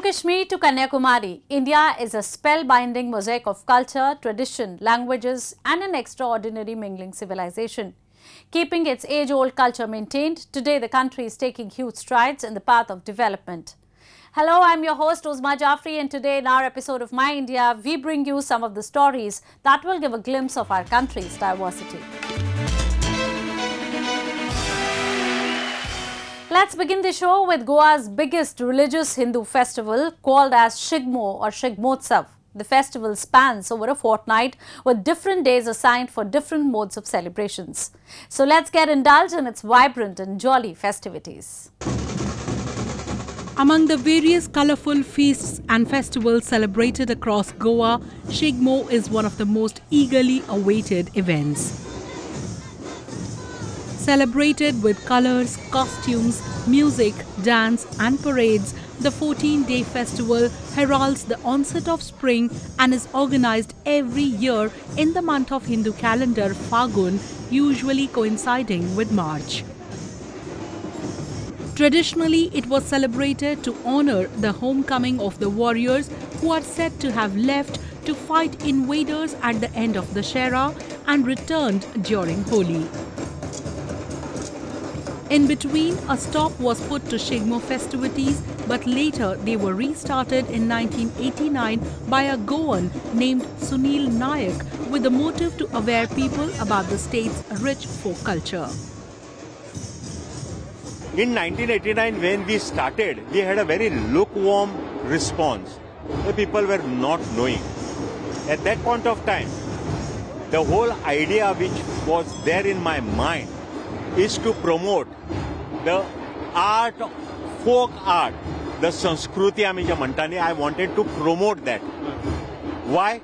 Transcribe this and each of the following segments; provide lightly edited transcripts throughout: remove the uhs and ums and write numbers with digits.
From Kashmir to Kanyakumari, India is a spellbinding mosaic of culture, tradition, languages and an extraordinary mingling civilization. Keeping its age-old culture maintained, today the country is taking huge strides in the path of development. Hello, I'm your host Uzma Jafri, and today in our episode of My India, we bring you some of the stories that will give a glimpse of our country's diversity. Let's begin the show with Goa's biggest religious Hindu festival called as Shigmo or Shigmotsav. The festival spans over a fortnight with different days assigned for different modes of celebrations. So let's get indulged in its vibrant and jolly festivities. Among the various colourful feasts and festivals celebrated across Goa, Shigmo is one of the most eagerly awaited events. Celebrated with colours, costumes, music, dance and parades, the 14-day festival heralds the onset of spring and is organised every year in the month of Hindu calendar Phagun, usually coinciding with March. Traditionally, it was celebrated to honour the homecoming of the warriors who are said to have left to fight invaders at the end of the Shera and returned during Holi. In between, a stop was put to Shigmo festivities, but later they were restarted in 1989 by a Goan named Sunil Nayak with the motive to aware people about the state's rich folk culture. In 1989, when we started, we had a very lukewarm response. The people were not knowing. At that point of time, the whole idea which was there in my mind is to promote the art, folk art, the Sanskruti आम्ही जे म्हणतानी. I wanted to promote that. Why?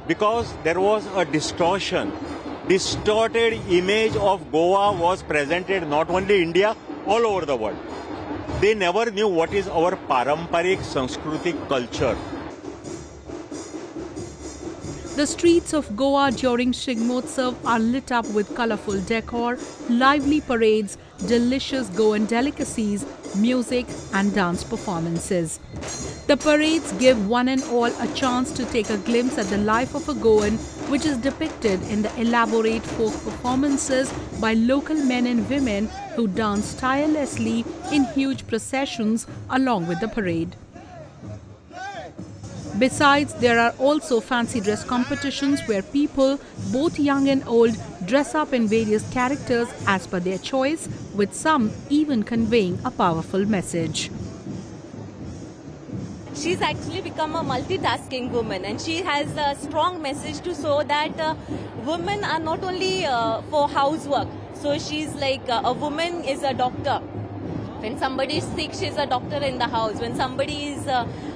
Because there was a distorted image of Goa was presented not only India, all over the world. They never knew what is our Paramparik Sanskruti culture. The streets of Goa during Shigmotsav are lit up with colourful decor, lively parades, delicious Goan delicacies, music and dance performances. The parades give one and all a chance to take a glimpse at the life of a Goan, which is depicted in the elaborate folk performances by local men and women who dance tirelessly in huge processions along with the parade. Besides, there are also fancy dress competitions where people, both young and old, dress up in various characters as per their choice, with some even conveying a powerful message. She's actually become a multitasking woman, and she has a strong message to show that women are not only for housework. So she's like a woman is a doctor. When somebody is sick, she's a doctor in the house. When somebody is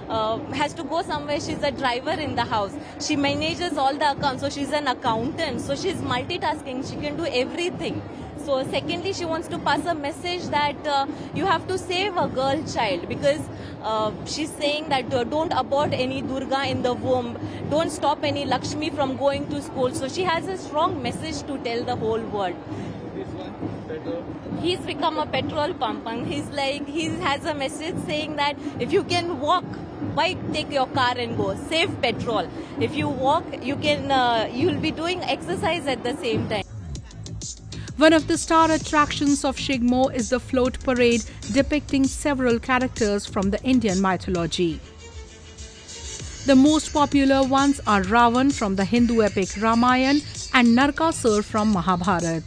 has to go somewhere, she's a driver in the house. She manages all the accounts, so she's an accountant. So she's multitasking, she can do everything. So secondly, she wants to pass a message that you have to save a girl child, because she's saying that don't abort any Durga in the womb, don't stop any Lakshmi from going to school. So she has a strong message to tell the whole world. He's become a petrol pump, and he has a message saying that if you can walk, why take your car and go? Save petrol. If you walk, you'll be doing exercise at the same time. One of the star attractions of Shigmo is the float parade depicting several characters from the Indian mythology. The most popular ones are Ravan from the Hindu epic Ramayana and Narkasur from Mahabharata.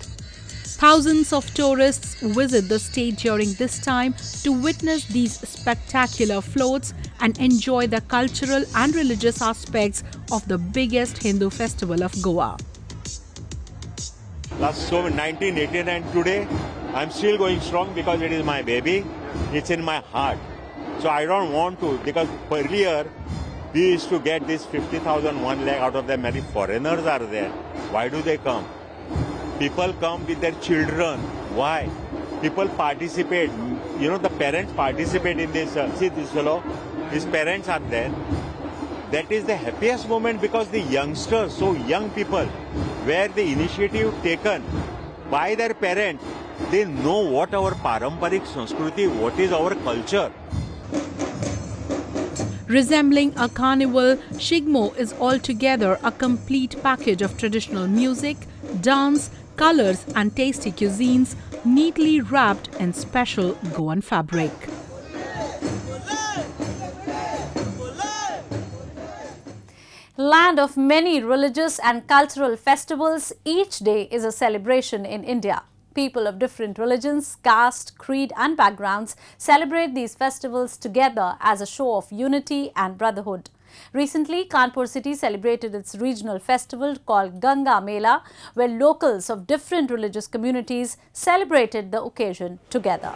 Thousands of tourists visit the state during this time to witness these spectacular floats and enjoy the cultural and religious aspects of the biggest Hindu festival of Goa. So in 1989 today, I'm still going strong because it is my baby. It's in my heart. So I don't want to, because earlier we used to get this 50,000 1 lakh, out of them many foreigners are there. Why do they come? People come with their children. Why? People participate. You know, the parents participate in this. See this fellow, his parents are there. That is the happiest moment, because the youngsters, so young people, where the initiative taken by their parents, they know what our Paramparik Sanskruti, what is our culture. Resembling a carnival, Shigmo is altogether a complete package of traditional music, dance, colors and tasty cuisines neatly wrapped in special Goan fabric. Land of many religious and cultural festivals, each day is a celebration in India. People of different religions, caste, creed and backgrounds celebrate these festivals together as a show of unity and brotherhood. Recently, Kanpur city celebrated its regional festival called Ganga Mela, where locals of different religious communities celebrated the occasion together.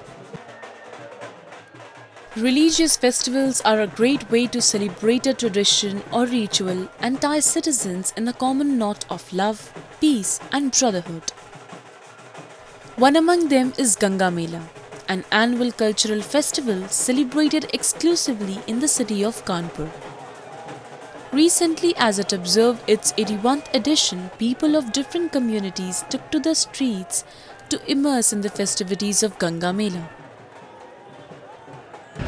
Religious festivals are a great way to celebrate a tradition or ritual and tie citizens in a common knot of love, peace and brotherhood. One among them is Ganga Mela, an annual cultural festival celebrated exclusively in the city of Kanpur. Recently, as it observed its 81st edition, people of different communities took to the streets to immerse in the festivities of Ganga Mela.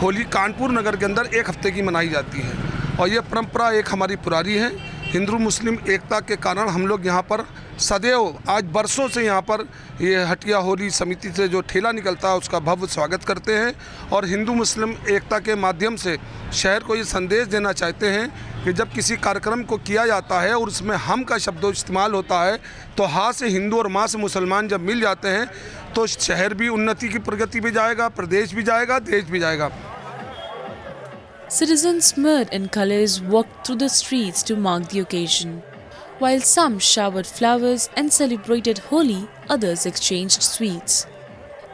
Holi Kanpur नगर के अंदर एक हफ्ते की मनाई जाती है और ये परंपरा एक हमारी पुरानी है। हिंदू मुस्लिम एकता के कारण हम लोग यहाँ पर सदैव आज बरसों से यहाँ पर ये हटिया होली समिति से जो ठेला निकलता है उसका भव्य स्वागत करते हैं और हिंदू मुस्लिम एकता के माध्यम से शहर को ये संदेश देना चाहते हैं कि जब किसी कार्यक्रम को किया जाता है और उसमें हम का शब्द इस्तेमाल होता है तो हाँ से हिंदू और माँ से मुसलमान जब मिल जाते हैं तो शहर भी उन्नति की प्रगति भी जाएगा, प्रदेश भी जाएगा, देश भी जाएगा। Citizens smeared in colors walked through the streets to mark the occasion. While some showered flowers and celebrated Holi, others exchanged sweets.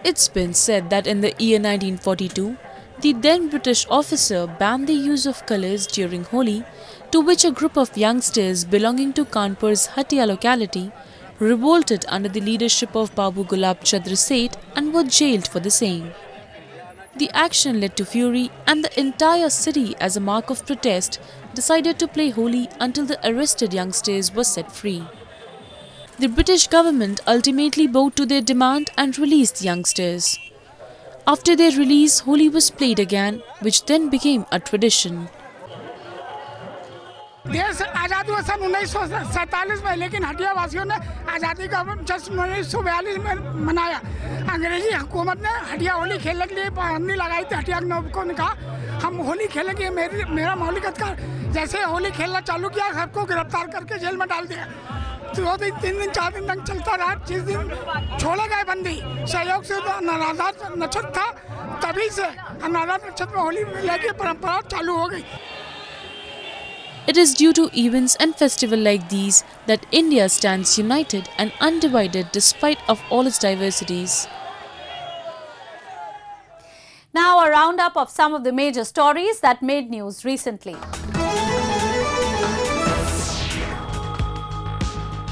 It's been said that in the year 1942, the then British officer banned the use of colors during Holi, to which a group of youngsters belonging to Kanpur's Hatia locality revolted under the leadership of Babu Gulab Chandra Seth and were jailed for the same. The action led to fury, and the entire city, as a mark of protest, decided to play Holi until the arrested youngsters were set free. The British government ultimately bowed to their demand and released the youngsters. After their release, Holi was played again, which then became a tradition. देश आज़ाद हुआ सन 1947 में, लेकिन हटिया वासियों ने आज़ादी का जश्न 1942 में मनाया। अंग्रेजी हुकूमत ने हटिया होली खेलने के लिए पाबंदी लगाई थी। हटिया को ने कहा हम होली खेलेंगे, मेरा मौलिक अधिकार। जैसे होली खेलना चालू किया, सबको गिरफ्तार करके जेल में डाल दिया। 2 दिन 3 दिन 4 दिन तक चलता रहा। जिस दिन छोड़े गए बंदी, सहयोग से नाराजा नक्षत्र था, तभी से हम नाराज नक्षत्र में होली लेके परंपरा चालू हो गई। It is due to events and festivals like these that India stands united and undivided despite of all its diversities. Now a roundup of some of the major stories that made news recently.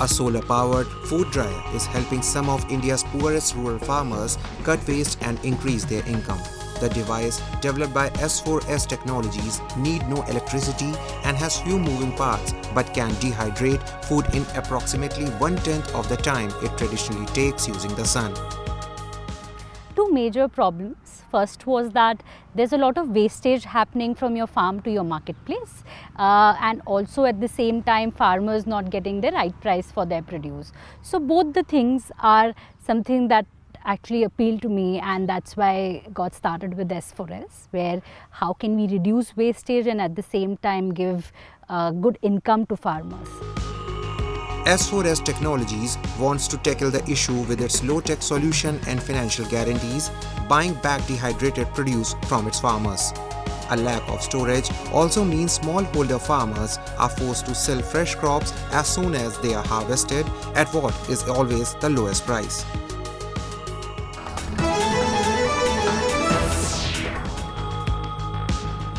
A solar-powered food dryer is helping some of India's poorest rural farmers cut waste and increase their income. The device, developed by S4S Technologies, need no electricity and has few moving parts, but can dehydrate food in approximately 1/10 of the time it traditionally takes using the sun. Two major problems. First was that there's a lot of wastage happening from your farm to your marketplace, and also at the same time farmers not getting the right price for their produce. So both the things are something that actually appealed to me, and that's why I got started with S4S, where how can we reduce wastage and at the same time give good income to farmers. S4S Technologies wants to tackle the issue with its low-tech solution and financial guarantees, buying back dehydrated produce from its farmers. A lack of storage also means smallholder farmers are forced to sell fresh crops as soon as they are harvested at what is always the lowest price.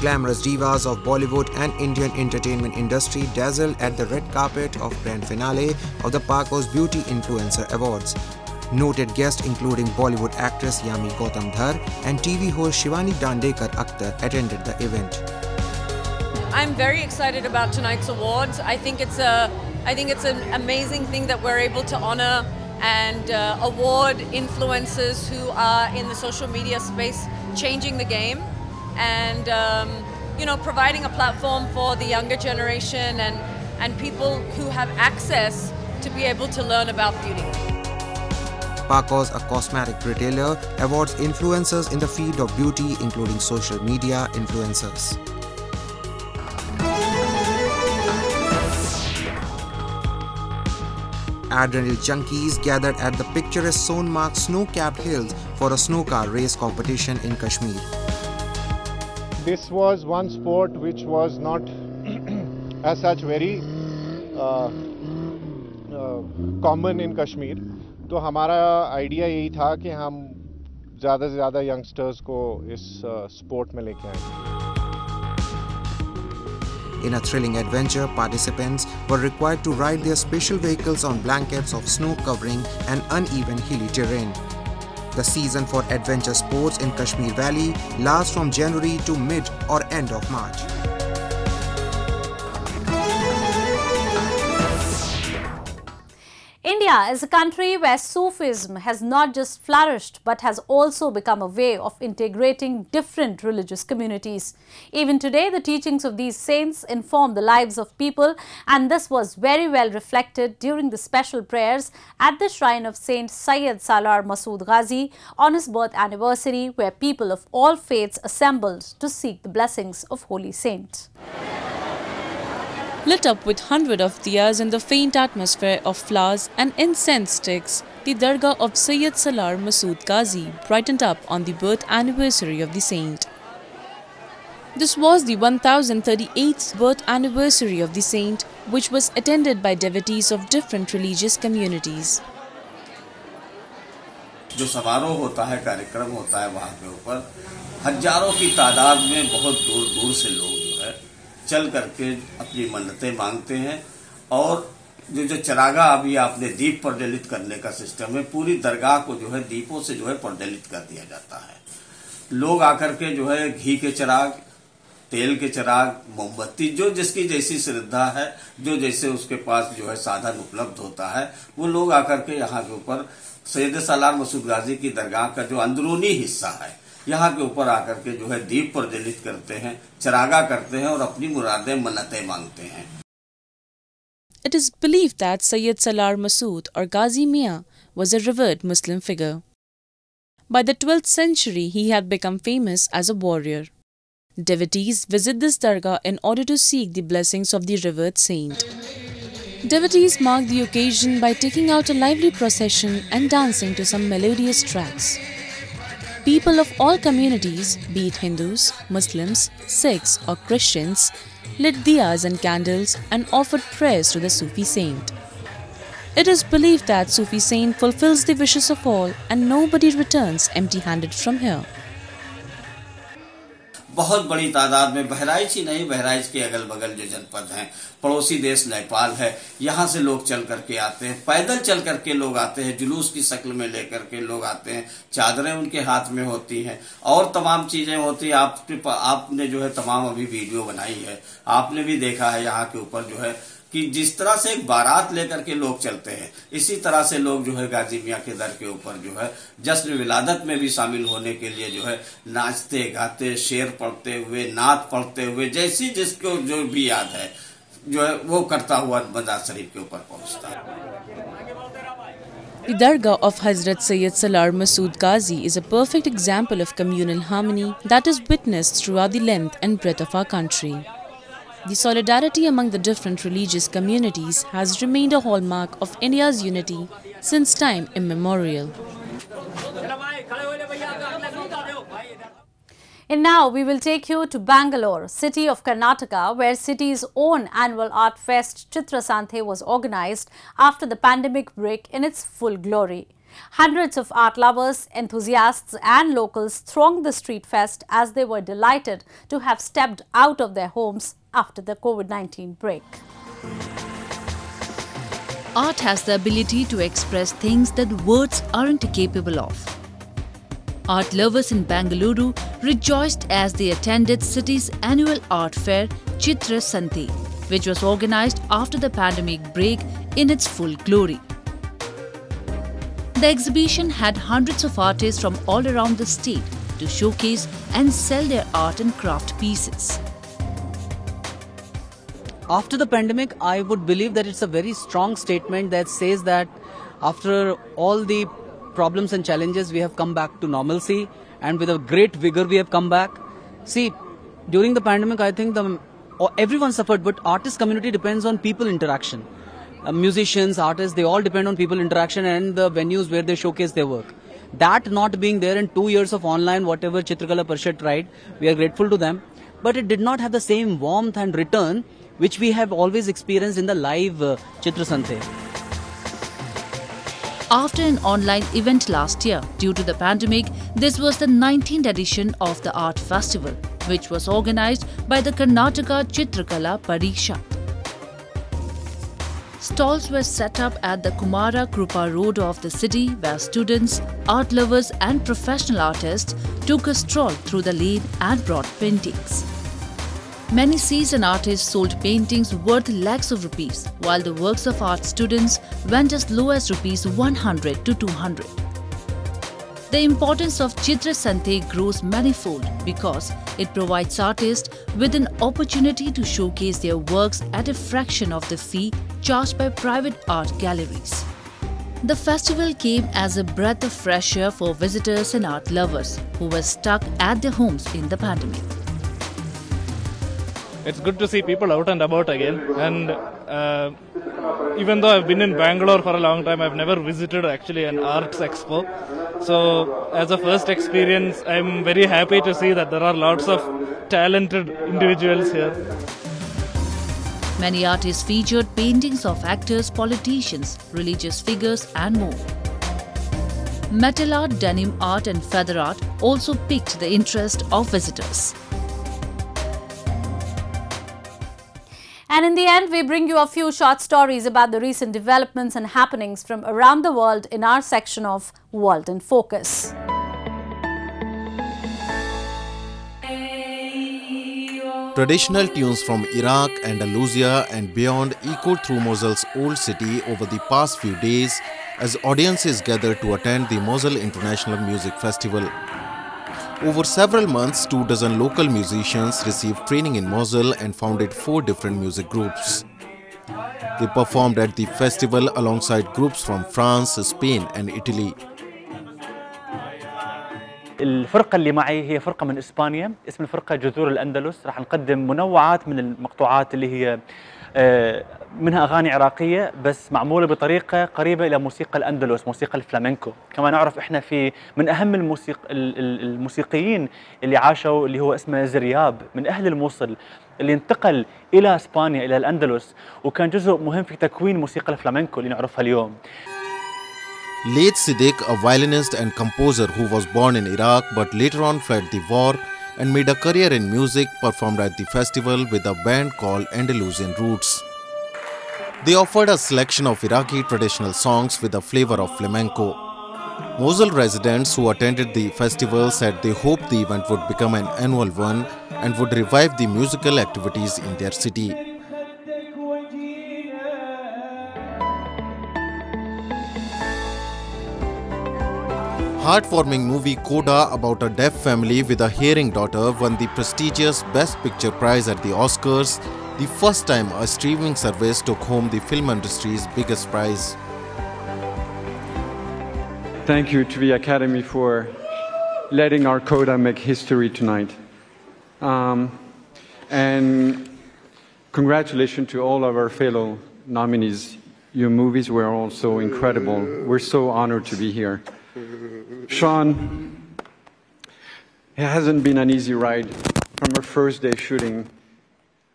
Glamorous divas of Bollywood and Indian entertainment industry dazzle at the red carpet of grand finale of the Pakos Beauty Influencer Awards. Noted guests including Bollywood actress Yami Gautam Dhar and TV host Shivani Dandekar Akhtar attended the event. I'm very excited about tonight's awards. I think it's an amazing thing that we're able to honor and award influencers who are in the social media space changing the game. And providing a platform for the younger generation and people who have access to be able to learn about beauty. Parcos, a cosmetic retailer, awards influencers in the field of beauty, including social media influencers. Adrenaline junkies gathered at the picturesque Sonmarg snow-capped hills for a snow car race competition in Kashmir. This was one sport which was not as such very common in Kashmir. तो हमारा idea यही था कि हम ज़्यादा से ज़्यादा youngsters को इस स्पोर्ट में लेके आएं. In a thrilling adventure, participants were required to ride their special vehicles on blankets of snow covering an uneven hilly terrain. The season for adventure sports in Kashmir Valley lasts from January to mid or end of March. India is a country where Sufism has not just flourished but has also become a way of integrating different religious communities. Even today, the teachings of these saints inform the lives of people, and this was very well reflected during the special prayers at the shrine of Saint Syed Salar Masood Ghazi on his birth anniversary, where people of all faiths assembled to seek the blessings of Holy Saint. Lit up with hundreds of diyas in the faint atmosphere of flowers and incense sticks, the Dargah of Sayyid Salar Masood Ghazi brightened up on the birth anniversary of the saint. This was the 1038th birth anniversary of the saint, which was attended by devotees of different religious communities. जो समारोह होता है, कार्यक्रम होता है, वहाँ के ऊपर हजारों की तादाद में बहुत दूर दूर से लोग जो है चल करके अपनी मन्नतें मांगते हैं. और जो चरागा अभी आपने दीप प्रज्वलित करने का सिस्टम है, पूरी दरगाह को जो है दीपों से जो है प्रज्वलित कर दिया जाता है. लोग आकर के जो है घी के चिराग, तेल के चिराग, मोमबत्ती, जो जिसकी जैसी श्रद्धा है, जो जैसे उसके पास जो है साधन उपलब्ध होता है, वो लोग आकर के यहाँ के ऊपर सैयद सालार मसूद गाजी की दरगाह का जो अंदरूनी हिस्सा है, यहाँ के ऊपर आकर के जो है दीप प्रज्वलित करते हैं, चरागा करते हैं और अपनी मुरादें मन्नतें मांगते हैं. It is believed that Sayyid Salar Masood or Ghazi Mia was a revered Muslim figure. By the 12th century, he had become famous as a warrior. Devotees visit this dargah in order to seek the blessings of the revered saint. Devotees mark the occasion by taking out a lively procession and dancing to some melodious tracks. People of all communities, be it Hindus, Muslims, Sikhs or Christians, lit diyas and candles and offered prayers to the Sufi saint. It is believed that Sufi saint fulfills the wishes of all and nobody returns empty-handed from here. बहुत बड़ी तादाद में बहराइच ही नहीं, बहराइच के अगल बगल जो जनपद हैं, पड़ोसी देश नेपाल है, यहाँ से लोग चल करके आते हैं, पैदल चल करके लोग आते हैं, जुलूस की शक्ल में लेकर के लोग आते हैं, चादरें उनके हाथ में होती हैं और तमाम चीजें होती हैं. आपने जो है तमाम अभी वीडियो बनाई है, आपने भी देखा है यहाँ के ऊपर जो है कि जिस तरह से एक बारात लेकर के लोग चलते हैं, इसी तरह से लोग जो है गाजी मियाँ के दर के ऊपर जो है जश्न विलादत में भी शामिल होने के लिए जो है नाचते गाते, शेर पढ़ते हुए, नात पढ़ते हुए, जैसी जिसको जो भी याद है जो है वो करता हुआ मजार शरीफ के ऊपर पहुंचता है. The Dargah of Hazrat Sayyid Salar Masood Ghazi is a perfect example of communal harmony that is witnessed throughout the length and breadth of our country. The solidarity among the different religious communities has remained a hallmark of India's unity since time immemorial. And now we will take you to Bangalore, city of Karnataka, where city's own annual art fest Chitra Santhe was organized after the pandemic break in its full glory. Hundreds of art lovers, enthusiasts and locals thronged the street fest as they were delighted to have stepped out of their homes after the COVID-19 break. Art has the ability to express things that words aren't capable of. Art lovers in Bengaluru rejoiced as they attended city's annual art fair Chitra Santhe, which was organized after the pandemic break in its full glory. The exhibition had hundreds of artists from all around the state to showcase and sell their art and craft pieces. After the pandemic, I would believe that it's a very strong statement that says that after all the problems and challenges, we have come back to normalcy, and with a great vigor we have come back. See, during the pandemic, I think everyone suffered, but artist community depends on people interaction. Musicians, artists, they all depend on people interaction and the venues where they showcase their work. That not being there in 2 years of online, whatever Chitrakala Parishad tried, we are grateful to them. But it did not have the same warmth and return which we have always experienced in the live Chitra Sante. After an online event last year, due to the pandemic, this was the 19th edition of the art festival, which was organized by the Karnataka Chitrakala Pariksha. Stalls were set up at the Kumara Krupa Road of the city, where students, art lovers and professional artists took a stroll through the lane and brought paintings. Many seasoned artists sold paintings worth lakhs of rupees, while the works of art students went as low as rupees 100 to 200. The importance of Chitra Sante grows manifold because it provides artists with an opportunity to showcase their works at a fraction of the fee charged by private art galleries. The festival came as a breath of fresh air for visitors and art lovers who were stuck at their homes in the pandemic. It's good to see people out and about again, and even though I've been in Bangalore for a long time, I've never visited actually an arts expo. So as a first experience, I'm very happy to see that there are lots of talented individuals here. Many artists featured paintings of actors, politicians, religious figures and more. Metal art, denim art and feather art also piqued the interest of visitors. And in the end, we bring you a few short stories about the recent developments and happenings from around the world in our section of World in Focus. Traditional tunes from Iraq, Andalusia and beyond echoed through Mosul's old city over the past few days as audiences gathered to attend the Mosul International Music Festival. Over several months, 24 local musicians received training in Mosul and founded 4 different music groups. They performed at the festival alongside groups from France, Spain and Italy. الفرقة اللي معي هي فرقة من إسبانيا، اسم الفرقة جذور الأندلس. راح نقدم منوعات من المقطوعات اللي هي منها أغاني عراقية بس معمولة بطريقة قريبة إلى موسيقى الأندلس، موسيقى الفلامنكو. كما نعرف إحنا في من أهم الموسيقيين اللي عاشوا اللي هو اسمه زرياب من أهل الموصل اللي انتقل إلى إسبانيا إلى الأندلس وكان جزء مهم في تكوين موسيقى الفلامنكو اللي نعرفها اليوم. Late Siddiq, a violinist and composer who was born in Iraq but later on fled the war and made a career in music, performed at the festival with a band called Andalusian Roots. They offered a selection of Iraqi traditional songs with a flavor of flamenco. Mosul residents who attended the festival said they hoped the event would become an annual one and would revive the musical activities in their city. Heartwarming movie Coda about a deaf family with a hearing daughter won the prestigious Best Picture prize at the Oscars, the first time a streaming service took home the film industry's biggest prize. Thank you to the Academy for letting our Coda make history tonight. And congratulations to all of our fellow nominees. Your movies were also incredible. We're so honored to be here. Sean, it hasn't been an easy ride from our first day shooting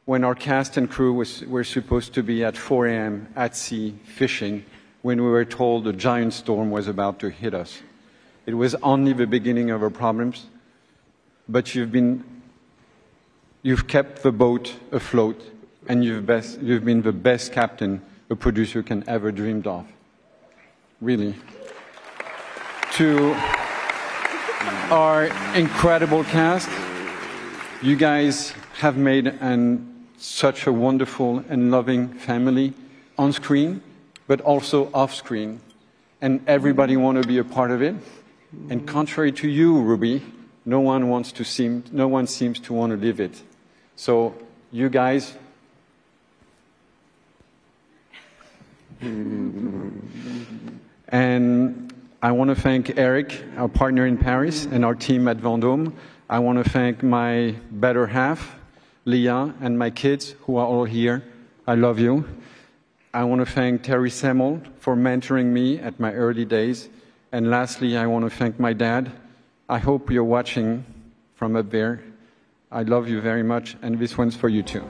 when our cast and crew were supposed to be at 4 a.m. at sea fishing when we were told a giant storm was about to hit us. It was only the beginning of our problems, but you've kept the boat afloat and you've been the best captain a producer can ever dreamed of. Really. To our incredible cast, you guys have made such a wonderful and loving family on screen, but also off screen, and everybody wants to be a part of it. And contrary to you, Ruby, no one seems to want to leave it. So you guys And I want to thank Eric, our partner in Paris, and our team at Vendôme. I want to thank my better half, Leah, and my kids who are all here. I love you. I want to thank Terry Semmel for mentoring me at my early days. And lastly, I want to thank my dad. I hope you're watching from up there. I love you very much, and this one's for you too.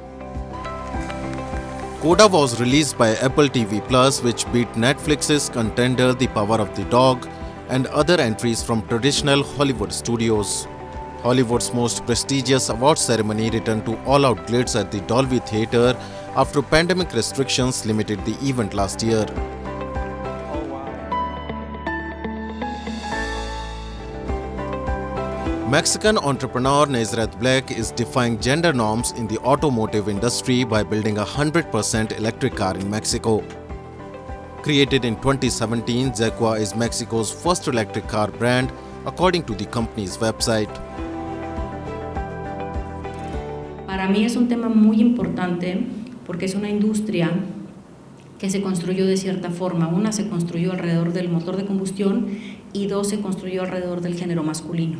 Coda was released by Apple TV Plus, which beat Netflix's contender The Power of the Dog and other entries from traditional Hollywood studios. Hollywood's most prestigious award ceremony returned to all-out glitz at the Dolby Theatre after pandemic restrictions limited the event last year. Mexican entrepreneur Nazareth Black is defying gender norms in the automotive industry by building a 100% electric car in Mexico. Created in 2017, Zequa is Mexico's first electric car brand, according to the company's website. Para mí es un tema muy importante porque es una industria que se construyó de cierta forma. Una se construyó alrededor del motor de combustión y dos se construyó alrededor del género masculino.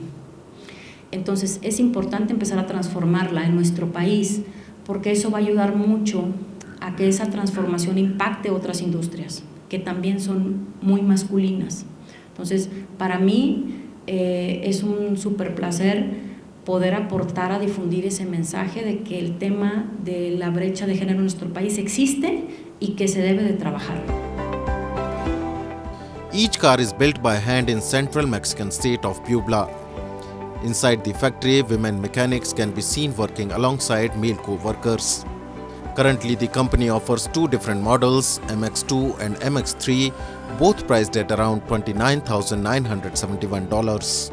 Entonces es importante empezar a transformarla en nuestro país porque eso va a ayudar mucho a que esa transformación impacte otras industrias que también son muy masculinas. Entonces para mí es un súper placer poder aportar a difundir ese mensaje de que el tema de la brecha de género en nuestro país existe y que se debe de trabajar. Each car is built by hand in central Mexican state of Puebla. Inside the factory, women mechanics can be seen working alongside male co-workers. Currently, the company offers two different models, MX2 and MX3, both priced at around $29,971.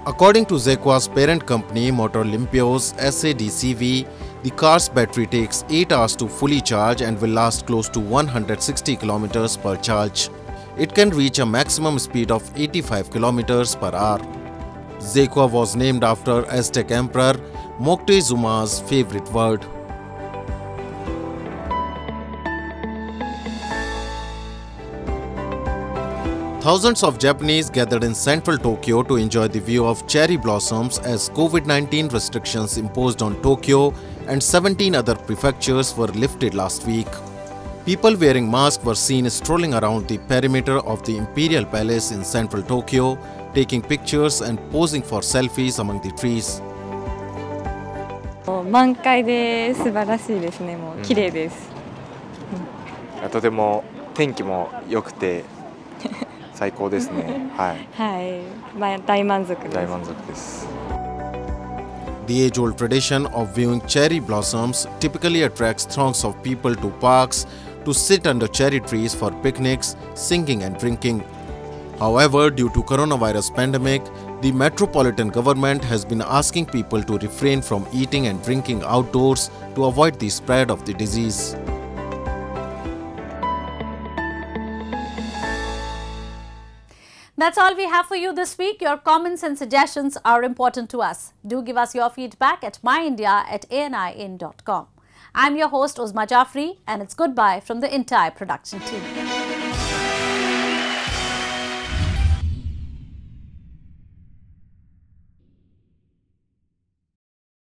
According to Zequa's parent company, Motor Limpios SADCV, the car's battery takes 8 hours to fully charge and will last close to 160 kilometers per charge. It can reach a maximum speed of 85 kilometers per hour. Zequa was named after Aztec Emperor Moctezuma's favorite word. Thousands of Japanese gathered in central Tokyo to enjoy the view of cherry blossoms as COVID-19 restrictions imposed on Tokyo and 17 other prefectures were lifted last week. People wearing masks were seen strolling around the perimeter of the Imperial Palace in central Tokyo, taking pictures and posing for selfies among the trees. 満開で素晴らしいですね。もう綺麗です。とても天気も良くて最高ですね。はい。はい。大満足です。大満足です。The age-old tradition of viewing cherry blossoms typically attracts throngs of people to parks to sit under cherry trees for picnics, singing and drinking. However, due to coronavirus pandemic, the metropolitan government has been asking people to refrain from eating and drinking outdoors to avoid the spread of the disease. That's all we have for you this week. Your comments and suggestions are important to us. Do give us your feedback at myindia@anin.com. I'm your host Uzma Jafri, and it's goodbye from the entire production team.